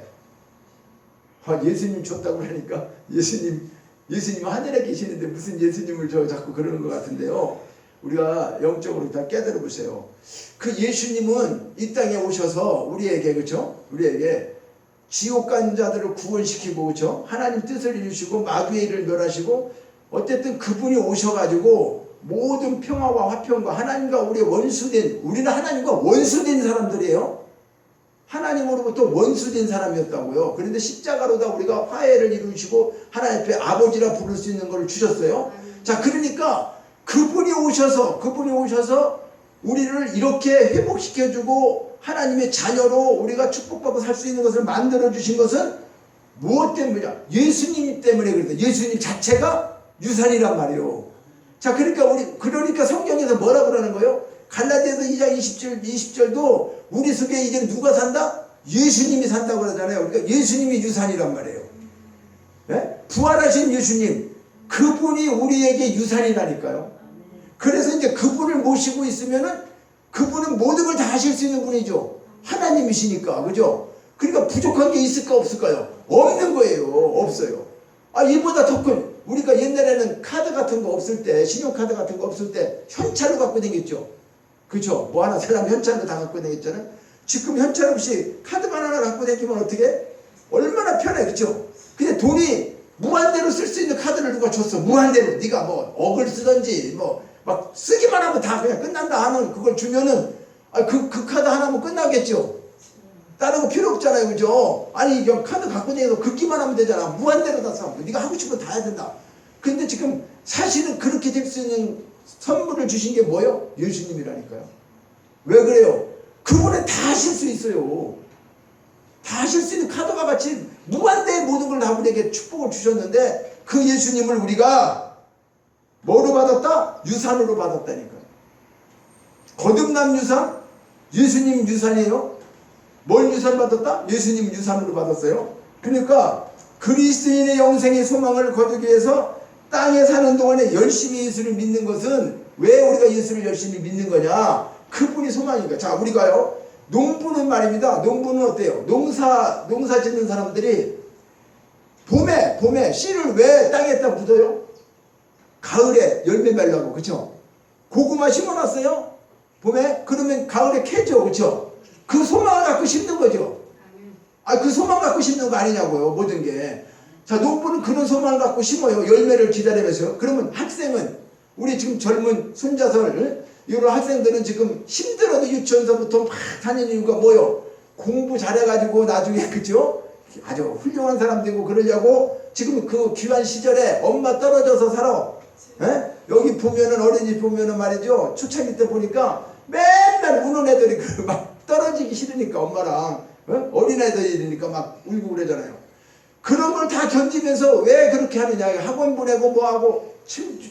예수님 줬다고 그러니까 예수님 하늘에 계시는데 무슨 예수님을 자꾸 그러는 것 같은데요. 우리가 영적으로 다 깨달아 보세요. 그 예수님은 이 땅에 오셔서 우리에게, 그렇죠? 우리에게 지옥 간 자들을 구원시키고, 그렇죠? 하나님 뜻을 이루시고 마귀의 일을 멸하시고, 어쨌든 그분이 오셔가지고 모든 평화와 화평과 하나님과 우리의 원수된, 우리는 하나님과 원수된 사람들이에요. 하나님으로부터 원수된 사람이었다고요. 그런데 십자가로다 우리가 화해를 이루시고 하나님 앞에 아버지라 부를 수 있는 걸 주셨어요. 자, 그러니까 그분이 오셔서 우리를 이렇게 회복시켜주고 하나님의 자녀로 우리가 축복받고 살 수 있는 것을 만들어주신 것은 무엇 때문이냐? 예수님 때문에. 그랬다. 예수님 자체가 유산이란 말이에요. 자, 그러니까 성경에서 뭐라 그러는 거예요? 갈라디아서 2장 20절도 우리 속에 이제 누가 산다? 예수님이 산다고 그러잖아요. 그러니까 예수님이 유산이란 말이에요. 네? 부활하신 예수님, 그분이 우리에게 유산이라니까요. 그래서 이제 그분을 모시고 있으면은 그분은 모든 걸 다 하실 수 있는 분이죠. 하나님이시니까. 그죠? 그러니까 부족한 게 있을까 없을까요? 없는 거예요. 없어요. 이보다 더 큰, 우리가 옛날에는 카드 같은 거 없을 때, 신용카드 같은 거 없을 때 현찰로 갖고 다녔죠. 그죠? 뭐 하나 살려면 현찰로 다 갖고 다녔잖아요. 지금 현찰 없이 카드만 하나 갖고 다니면 어떻게? 얼마나 편해. 그죠? 근데 돈이 무한대로 쓸 수 있는 카드를 누가 줬어. 무한대로. 네가 뭐 억을 쓰든지 뭐 막 쓰기만 하면 다 그냥 끝난다 하는 그걸 주면은 그 카드 하나면 끝나겠죠. 다른 거 필요 없잖아요. 그죠? 아니 그냥 카드 갖고 다니서 긋기만 하면 되잖아. 무한대로 다 써. 네가 하고 싶은 거 다 해야 된다. 근데 지금 사실은 그렇게 될 수 있는 선물을 주신 게 뭐예요? 예수님이라니까요. 왜 그래요? 그분은 다 하실 수 있어요. 다 하실 수 있는 카드와 같이 무한대의 모든 걸 다 우리에게 축복을 주셨는데 그 예수님을 우리가 뭐로 받았다? 유산으로 받았다니까요. 거듭남 유산? 예수님 유산이에요. 뭘 유산 받았다? 예수님 유산으로 받았어요. 그러니까 그리스도인의 영생의 소망을 거두기 위해서 땅에 사는 동안에 열심히 예수를 믿는 것은 왜 우리가 예수를 열심히 믿는 거냐? 그분이 소망이니까. 자, 우리가요. 농부는 말입니다. 농부는 어때요? 농사 짓는 사람들이 봄에 씨를 왜 땅에다 묻어요? 가을에 열매 맺려고. 그쵸? 고구마 심어놨어요? 봄에? 그러면 가을에 캐죠. 그쵸? 그 소망을 갖고 심는 거죠. 그 소망 갖고 심는 거 아니냐고요. 모든 게. 자, 농부는 그런 소망을 갖고 심어요. 열매를 기다리면서. 그러면 학생은 우리 지금 젊은 손자설 이런 학생들은 지금 힘들어도 유치원서부터 막 다니는 이유가 뭐요? 공부 잘해가지고 나중에 그죠? 아주 훌륭한 사람 되고 그러려고 지금 그 귀한 시절에 엄마 떨어져서 살아. 에? 여기 보면은 어린이집 보면은 말이죠. 초창기 때 보니까 맨날 우는 애들이 막 떨어지기 싫으니까 엄마랑 어린애들이니까 막 울고 그러잖아요. 그런 걸 다 견디면서 왜 그렇게 하느냐. 학원 보내고 뭐하고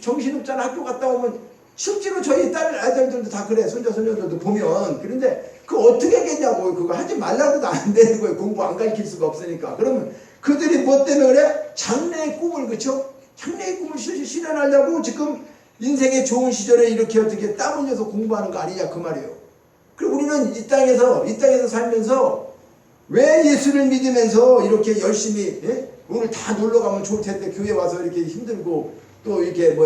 정신없잖아. 학교 갔다 오면 실제로 저희 딸 아들들도 다 그래. 손자 손녀들도 보면. 그런데 그거 어떻게 하겠냐고. 그거 하지 말라고도 안 되는 거예요. 공부 안 가르칠 수가 없으니까. 그러면 그들이 뭐 때문에 그래? 장래의 꿈을, 그쵸? 장래의 꿈을 실현하려고 지금 인생의 좋은 시절에 이렇게 어떻게 땀 흘려서 공부하는 거 아니냐 그 말이에요. 그리고 우리는 이 땅에서 살면서 왜 예수를 믿으면서 이렇게 열심히 오늘 다 놀러 가면 좋을 텐데 교회 와서 이렇게 힘들고 또 이렇게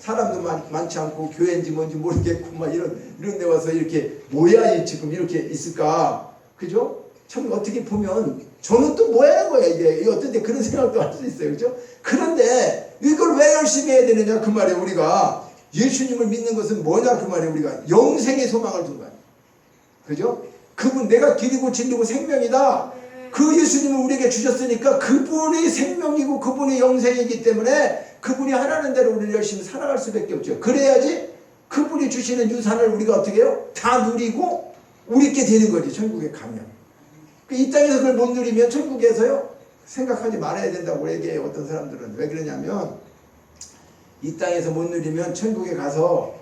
사람도 많지 않고 교회인지 뭔지 모르겠고 막 이런 데 와서 이렇게 뭐야 지금 이렇게 있을까? 그죠? 참 어떻게 보면 저는 또 뭐 하는 거야 이게 어떤 때 그런 생각도 할 수 있어요. 그죠? 그런데 이걸 왜 열심히 해야 되느냐 그 말이에요. 우리가 예수님을 믿는 것은 뭐냐 그 말이에요. 우리가 영생의 소망을 둔 거야. 그죠? 그분 내가 길이고 진리고 생명이다. 그 예수님을 우리에게 주셨으니까 그분이 생명이고 그분이 영생이기 때문에 그분이 하라는 대로 우리를 열심히 살아갈 수밖에 없죠. 그래야지 그분이 주시는 유산을 우리가 어떻게 해요? 다 누리고 우리께 되는 거지, 천국에 가면. 이 땅에서 그걸 못 누리면 천국에서요, 생각하지 말아야 된다고 얘기해요. 어떤 사람들은. 왜 그러냐면 이 땅에서 못 누리면 천국에 가서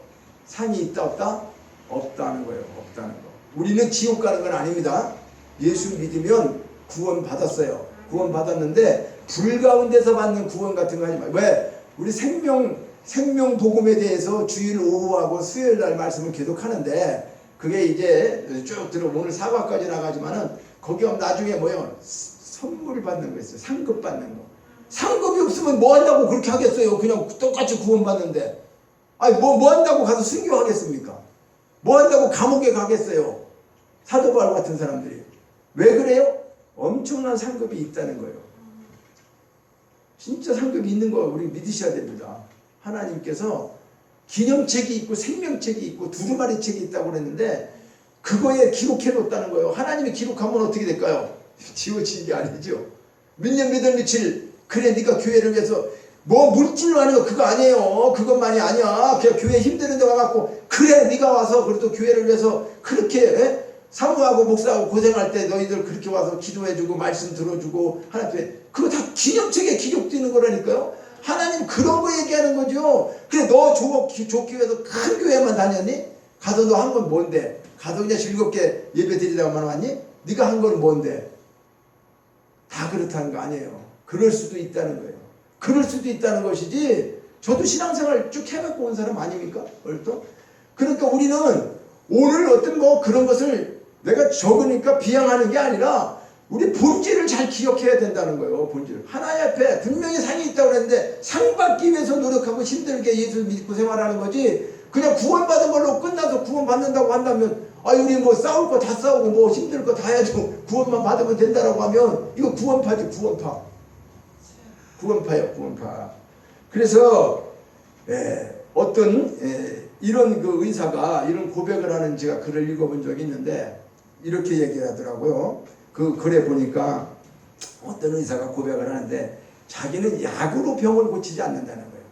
상이 있다 없다? 없다는 거예요. 없다는 거. 우리는 지옥 가는 건 아닙니다. 예수 믿으면 구원 받았어요. 구원 받았는데 불 가운데서 받는 구원 같은 거 하지 말고. 왜? 우리 생명 복음에 대해서 주일 오후하고 수요일 날 말씀을 계속 하는데, 그게 이제 쭉 들어 오늘 사과까지 나가지만은 거기 하면 나중에 뭐예요? 선물 받는 거 있어요. 상급 받는 거. 상급이 없으면 뭐 한다고 그렇게 하겠어요? 그냥 똑같이 구원 받는데. 아니 뭐 한다고 가서 순교하겠습니까? 뭐 한다고 감옥에 가겠어요? 사도 바울 같은 사람들이. 왜 그래요? 엄청난 상급이 있다는 거예요. 진짜 상급이 있는 거 우리 믿으셔야 됩니다. 하나님께서 기념책이 있고 생명책이 있고 두루마리 책이 있다고 그랬는데 그거에 기록해 놓았다는 거예요. 하나님이 기록하면 어떻게 될까요? 지워지는 게 아니죠. 몇 년 몇 월 며칠 그래 네가 교회를 위해서 뭐 물질로 하는 거 그거 아니에요. 그것만이 아니야. 그냥 교회 힘드는데 와갖고 그래 네가 와서 그래도 교회를 위해서 그렇게 사모하고 목사하고 고생할 때 너희들 그렇게 와서 기도해주고 말씀 들어주고 하나님께 그거 다 기념책에 기록되는 거라니까요. 하나님 그런 거 얘기하는 거죠. 그래 너 좋기 위해서 큰 교회만 다녔니? 가서 너 한 건 뭔데? 가서 그냥 즐겁게 예배 드리다가만 왔니? 네가 한 건 뭔데? 다 그렇다는 거 아니에요. 그럴 수도 있다는 거예요. 그럴 수도 있다는 것이지. 저도 신앙생활 쭉 해갖고 온 사람 아닙니까? 얼또? 그러니까 우리는 오늘 어떤 뭐 그런 것을 내가 적으니까 비양하는 게 아니라 우리 본질을 잘 기억해야 된다는 거예요. 본질. 하나님 앞에 분명히 상이 있다고 그랬는데 상 받기 위해서 노력하고 힘들게 예수 믿고 생활하는 거지, 그냥 구원받은 걸로 끝나서 구원받는다고 한다면 우리 뭐 싸울 거 다 싸우고 뭐 힘들 거 다 해야죠. 구원만 받으면 된다라고 하면 이거 구원파지, 구원파. 구원파예요, 구원파. 그래서 어떤 이런 그 의사가 이런 고백을 하는 제가 글을 읽어본 적이 있는데 이렇게 얘기하더라고요. 그 글에 보니까 어떤 의사가 고백을 하는데 자기는 약으로 병을 고치지 않는다는 거예요.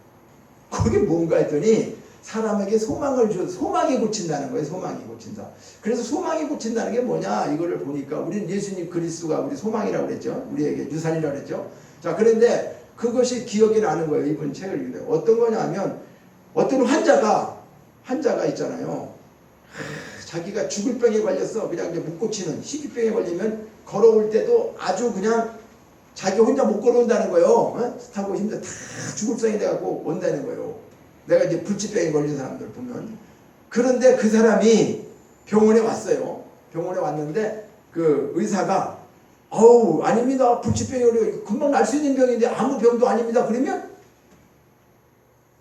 그게 뭔가 했더니 사람에게 소망을 줘, 소망이 고친다는 거예요. 소망이 고친다. 그래서 소망이 고친다는 게 뭐냐 이거를 보니까 우리는 예수님 그리스도가 우리 소망이라고 그랬죠. 우리에게 유산이라고 그랬죠. 자, 그런데 그것이 기억이 나는 거예요. 이번 책을 읽는데 어떤 거냐면 어떤 환자가 있잖아요. 자기가 죽을 병에 걸렸어. 그냥 이제 못 고치는 희귀병에 걸리면 걸어올 때도 아주 그냥 자기 혼자 못 걸어온다는 거예요. 타고 힘들어 다 죽을 병이 돼갖고 온다는 거예요. 내가 이제 불치병에 걸린 사람들 보면. 그런데 그 사람이 병원에 왔어요. 병원에 왔는데 그 의사가 아닙니다. 불치병이 금방 날 수 있는 병인데 아무 병도 아닙니다. 그러면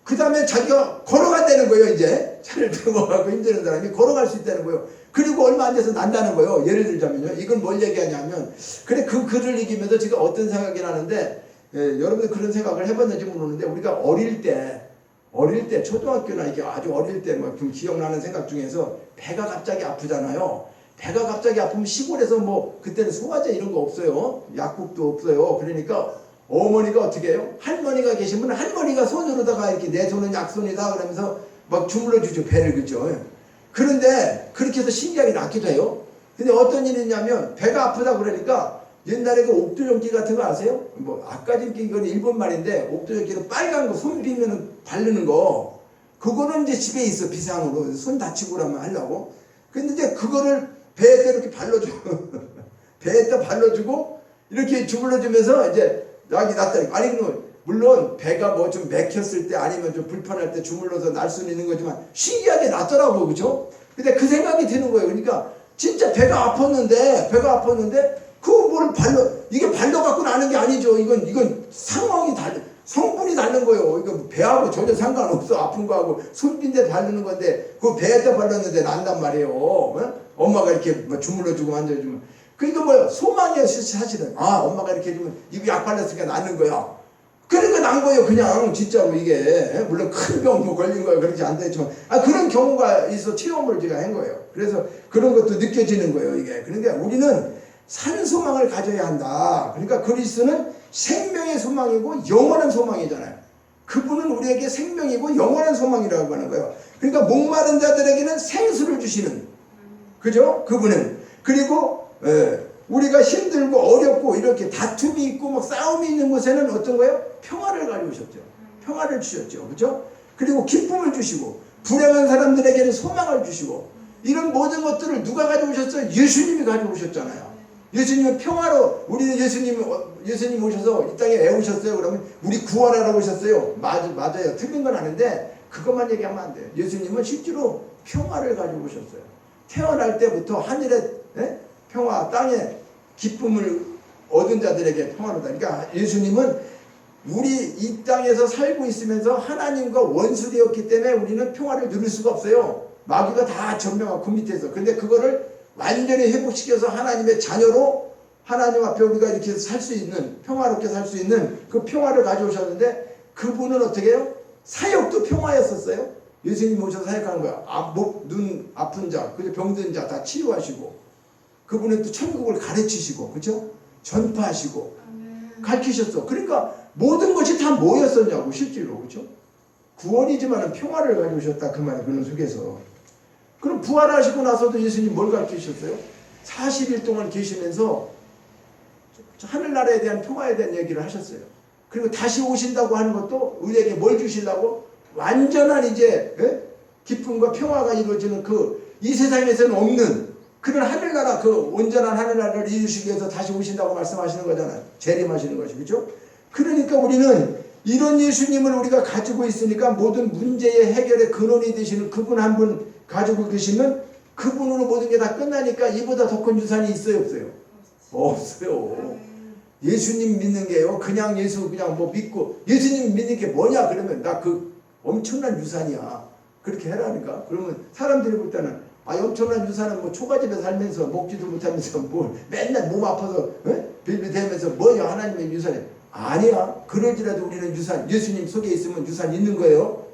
그 다음에 자기가 걸어간다는 거예요. 이제 차를 들고 가고 힘드는 사람이 걸어갈 수 있다는 거예요. 그리고 얼마 안 돼서 난다는 거예요. 예를 들자면요. 이건 뭘 얘기하냐면 그래 그 글을 읽으면서 제가 어떤 생각이 나는데 여러분들 그런 생각을 해봤는지 모르는데 우리가 어릴 때 초등학교나 이렇게 아주 어릴 때 뭐 좀 기억나는 생각 중에서 배가 갑자기 아프잖아요. 배가 갑자기 아프면 시골에서 뭐 그때는 소화제 이런 거 없어요. 약국도 없어요. 그러니까 어머니가 어떻게 해요? 할머니가 계시면 할머니가 손으로다가 이렇게 내 손은 약손이다 그러면서 막 주물러 주죠. 배를. 그죠? 그런데 그렇게 해서 신기하게 낫기도 해요. 근데 어떤 일이 있냐면 배가 아프다 그러니까 옛날에 그 옥도전기 같은 거 아세요? 뭐 아까진기 이건 일본 말인데 옥도전기는 빨간 거 손 비면 바르는 거 그거는 이제 집에 있어. 비상으로 손 다치고 그러면 하려고. 근데 이제 그거를 배에다 이렇게 발라주고 배에다 발라주고 이렇게 주물러주면서 이제 약이 낫다니까. 아니 물론 배가 뭐 좀 맥혔을 때 아니면 좀 불편할 때 주물러서 날 수는 있는 거지만 신기하게 낫더라고. 그죠? 근데 그 생각이 드는 거예요. 그러니까 진짜 배가 아팠는데 그거 뭐를 이게 발라갖고 나는 게 아니죠. 이건 상황이 성분이 다른 거예요. 이거 배하고 전혀 상관없어. 아픈 거하고 손빈데 바르는 건데 그 배에다 발랐는데 난단 말이에요. 엄마가 이렇게 주물러주고 만져주면. 그러니까 뭐야? 소망이에요. 사실은. 엄마가 이렇게 해주면 이거 약 발랐으니까 낫는 거야. 그러니까 난 거예요. 그냥 진짜로 이게. 물론 큰 병 뭐 걸린 거예요. 그렇지 않다지만 그런 경우가 있어 체험을 제가 한 거예요. 그래서 그런 것도 느껴지는 거예요. 이게. 그러니까 우리는 산 소망을 가져야 한다. 그러니까 그리스도는 생명의 소망이고 영원한 소망이잖아요. 그분은 우리에게 생명이고 영원한 소망이라고 하는 거예요. 그러니까 목마른 자들에게는 생수를 주시는, 그죠? 그분은. 그리고 우리가 힘들고 어렵고 이렇게 다툼이 있고 막 싸움이 있는 곳에는 어떤 거예요? 평화를 가져오셨죠. 평화를 주셨죠. 그죠? 그리고 기쁨을 주시고 불행한 사람들에게는 소망을 주시고, 이런 모든 것들을 누가 가져오셨어요? 예수님이 가져오셨잖아요. 예수님은 평화로, 우리 예수님 오셔서 이 땅에 왜 오셨어요? 그러면 우리 구원하러 오셨어요. 맞아요. 틀린 건 아닌데 그것만 얘기하면 안 돼요. 예수님은 실제로 평화를 가져오셨어요. 태어날 때부터 하늘의 평화, 땅에 기쁨을 얻은 자들에게 평화로다. 그러니까 예수님은 우리 이 땅에서 살고 있으면서 하나님과 원수되었기 때문에 우리는 평화를 누릴 수가 없어요. 마귀가 다 점령하고 그 밑에서. 근데 그거를 완전히 회복시켜서 하나님의 자녀로 하나님 앞에 우리가 이렇게 살 수 있는, 평화롭게 살 수 있는 그 평화를 가져오셨는데, 그분은 어떻게 해요? 사역도 평화였었어요. 예수님 오셔서 사역하는 거야. 눈 아픈 자, 병든 자 다 치유하시고, 그분은 또 천국을 가르치시고, 그죠? 전파하시고, 가르치셨어. 그러니까 모든 것이 다 뭐였었냐고, 실제로. 그죠? 구원이지만 평화를 가져오셨다. 그 말이 그런 속에서. 그럼 부활하시고 나서도 예수님 뭘 가르치셨어요? 40일 동안 계시면서 하늘나라에 대한 평화에 대한 얘기를 하셨어요. 그리고 다시 오신다고 하는 것도 우리에게 뭘 주시려고? 완전한 이제 기쁨과 평화가 이루어지는 이 세상에서는 없는 그런 하늘나라, 온전한 하늘나라를 이루시기 위해서 다시 오신다고 말씀하시는 거잖아요. 재림하시는 것이. 그죠? 그러니까 우리는 이런 예수님을 우리가 가지고 있으니까 모든 문제의 해결의 근원이 되시는 그분 한 분 가지고 계시면 그분으로 모든 게 다 끝나니까 이보다 더 큰 유산이 있어요, 없어요? 없어요. 예수님 믿는 게요, 그냥 믿고 예수님 믿는 게 뭐냐 그러면 나 엄청난 유산이야. 그렇게 해라니까. 그러면 사람들이 볼 때는 엄청난 유산은 초가집에 살면서 먹지도 못하면서 맨날 몸 아파서 빌빌대면서 뭐냐 하나님의 유산이. 아니야. 그러지라도 우리는 예수님 속에 있으면 유산 있는 거예요.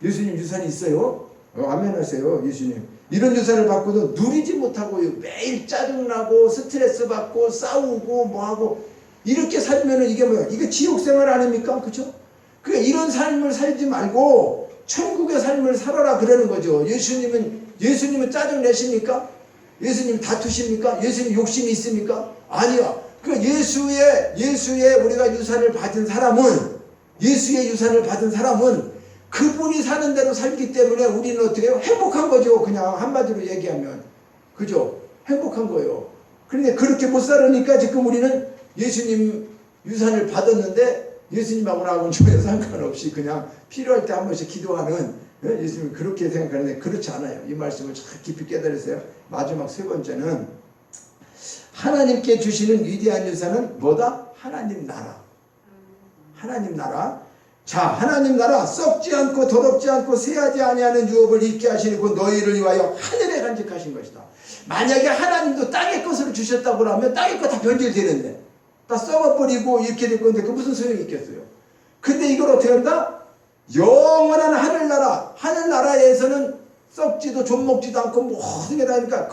예수님 유산이 있어요. 아멘 하세요. 예수님. 이런 유산을 받고도 누리지 못하고 매일 짜증나고 스트레스 받고 싸우고 뭐하고 이렇게 살면은 이게 뭐야? 이게 지옥생활 아닙니까? 그쵸? 그러니까 이런 삶을 살지 말고 천국의 삶을 살아라 그러는 거죠. 예수님은 짜증 내십니까? 예수님 다투십니까? 예수님 욕심이 있습니까? 아니야. 예수의 우리가 유산을 받은 사람은, 예수의 유산을 받은 사람은 그분이 사는 대로 살기 때문에 우리는 어떻게 해요? 행복한 거죠. 그냥 한마디로 얘기하면. 그죠? 행복한 거예요. 그런데 그렇게 못 살으니까 지금 우리는 예수님 유산을 받았는데 예수님하고 나하고는 전혀 상관없이 그냥 필요할 때 한 번씩 기도하는, 예수님 그렇게 생각하는데 그렇지 않아요. 이 말씀을 참 깊이 깨달으세요. 마지막 세 번째는 하나님께 주시는 위대한 유산은 뭐다? 하나님 나라. 하나님 나라. 자, 하나님 나라, 썩지 않고 더럽지 않고 쇠하지 아니하는 유업을 잊게 하시고 너희를 위하여 하늘에 간직하신 것이다. 만약에 하나님도 땅의 것을 주셨다고 하면 땅의 것 다 변질되는데 다 썩어버리고 이렇게 될 건데 그 무슨 소용이 있겠어요? 근데 이걸 어떻게 한다? 영원한 하늘나라, 하늘나라에서는 썩지도 좀먹지도 않고 모든 게 다니까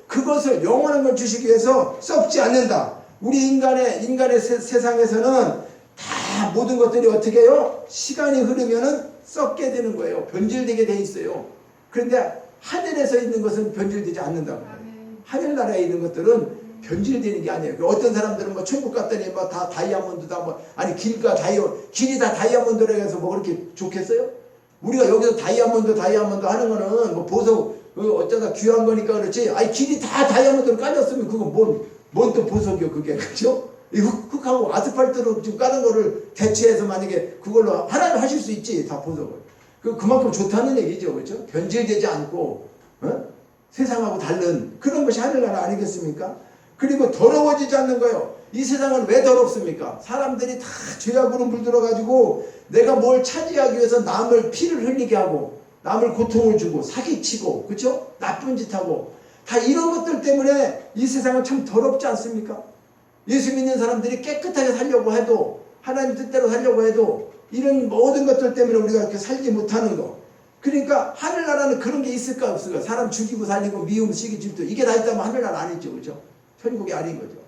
그것을 영원한 걸 주시기 위해서 썩지 않는다. 우리 인간의 세상에서는 다 모든 것들이 어떻게 해요? 시간이 흐르면은 썩게 되는 거예요. 변질되게 돼 있어요. 그런데 하늘에서 있는 것은 변질되지 않는다고. 하늘나라에 있는 것들은 변질되는 게 아니에요. 어떤 사람들은 천국 갔더니 다 다이아몬드다 길이 다 다이아몬드라고 해서 그렇게 좋겠어요? 우리가 여기서 다이아몬드 하는 거는 보석 어쩌다 귀한 거니까 그렇지. 길이 다 다이아몬드로 까졌으면 그건 뭔 또 보석이요, 그게. 그죠? 이 흙하고 아스팔트로 지금 까는 거를 대체해서 만약에 그걸로 하나를 하실 수 있지, 다 보석을. 그만큼 좋다는 얘기죠, 그죠? 변질되지 않고, 세상하고 다른 그런 것이 하늘나라 아니겠습니까? 그리고 더러워지지 않는 거예요. 이 세상은 왜 더럽습니까? 사람들이 다 죄악으로 물들어가지고 내가 뭘 차지하기 위해서 남을 피를 흘리게 하고, 남을 고통을 주고, 사기치고, 그죠? 나쁜 짓 하고, 다 이런 것들 때문에 이 세상은 참 더럽지 않습니까? 예수 믿는 사람들이 깨끗하게 살려고 해도, 하나님 뜻대로 살려고 해도 이런 모든 것들 때문에 우리가 이렇게 살지 못하는 거. 그러니까 하늘나라는 그런 게 있을까 없을까? 사람 죽이고 살리고 미움, 시기, 질투 이게 다 있다면 하늘나라 아니죠, 그죠? 천국이 아닌 거죠.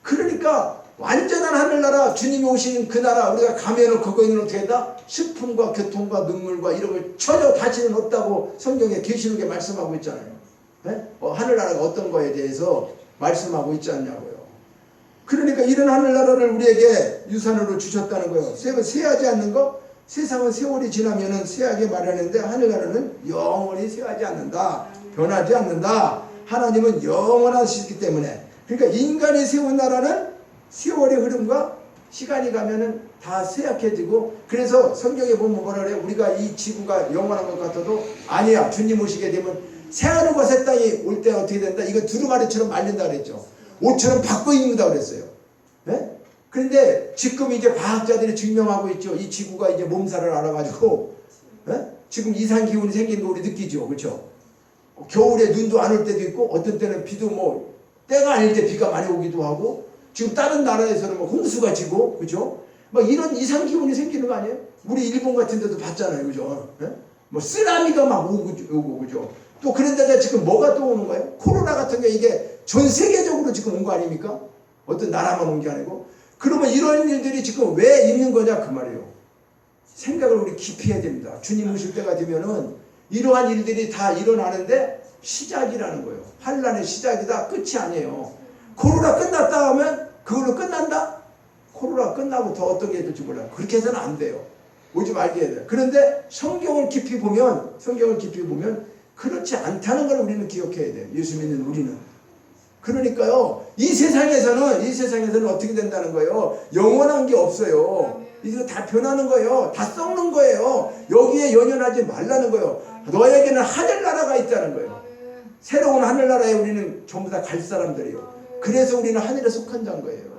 그러니까 완전한 하늘나라, 주님이 오시는 그 나라, 우리가 가면은 거기는 어떻게 한다? 식품과 교통과 눈물과 이런 걸 전혀 다시는 없다고 성경에 계시록에 말씀하고 있잖아요. 네? 하늘나라가 어떤 거에 대해서 말씀하고 있지 않냐고요. 그러니까 이런 하늘나라를 우리에게 유산으로 주셨다는 거예요. 쇠하지 않는 거? 세상은 세월이 지나면은 쇠하게 마련했는데 하늘나라는 영원히 쇠하지 않는다. 변하지 않는다. 하나님은 영원하시기 때문에. 그러니까 인간이 세운 나라는 세월의 흐름과 시간이 가면은 다 쇠약해지고, 그래서 성경에 보면 뭐라 그래요? 우리가 이 지구가 영원한 것 같아도 아니야. 주님 오시게 되면 새하늘과 새 땅이 올 때 어떻게 된다? 이거 두루마리처럼 말린다 그랬죠. 옷처럼 바꿔 입는다 그랬어요. 네? 그런데 지금 이제 과학자들이 증명하고 있죠. 이 지구가 이제 몸살을 알아가지고, 네? 지금 이상기온이 생긴 거 우리 느끼죠. 그렇죠? 겨울에 눈도 안 올 때도 있고, 어떤 때는 비도 뭐 때가 아닐 때 비가 많이 오기도 하고, 지금 다른 나라에서는 뭐 홍수가 지고, 그죠? 막 이런 이상기온이 생기는 거 아니에요? 우리 일본 같은 데도 봤잖아요. 그죠? 네? 뭐 쓰나미가 막 오고, 그죠? 또 그런데다 지금 뭐가 또 오는 거예요? 코로나 같은 게 이게 전 세계적으로 지금 온 거 아닙니까? 어떤 나라만 온 게 아니고. 그러면 이런 일들이 지금 왜 있는 거냐 그 말이에요. 생각을 우리 깊이 해야 됩니다. 주님 오실 때가 되면은 이러한 일들이 다 일어나는데 시작이라는 거예요. 환란의 시작이다. 끝이 아니에요. 코로나 끝났다 하면 그걸로 끝난다? 코로나 끝나고 더 어떤 게 될지 몰라요. 그렇게 해서는 안 돼요. 오지 말게 해야 돼요. 그런데 성경을 깊이 보면 그렇지 않다는 걸 우리는 기억해야 돼요. 예수 믿는 우리는. 그러니까요, 이 세상에서는 어떻게 된다는 거예요? 영원한 게 없어요. 이거 다 변하는 거예요. 다 썩는 거예요. 여기에 연연하지 말라는 거예요. 너에게는 하늘나라가 있다는 거예요. 새로운 하늘나라에 우리는 전부 다 갈 사람들이에요. 그래서 우리는 하늘에 속한 자인 거예요.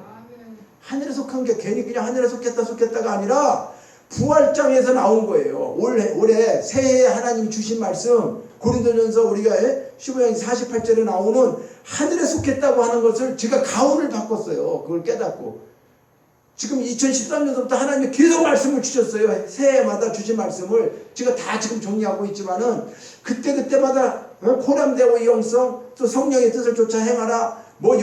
하늘에 속한 게 괜히 그냥 하늘에 속했다가 아니라 부활장에서 나온 거예요. 올해 새해에 하나님 주신 말씀, 고린도전서 우리가 15장 48절에 나오는 하늘에 속했다고 하는 것을 제가 가오를 바꿨어요. 그걸 깨닫고. 지금 2013년부터 하나님이 계속 말씀을 주셨어요. 새해마다 주신 말씀을 제가 다 지금 정리하고 있지만은 그때마다 포함되고 영성, 또 성령의 뜻을 쫓아 행하라, 뭐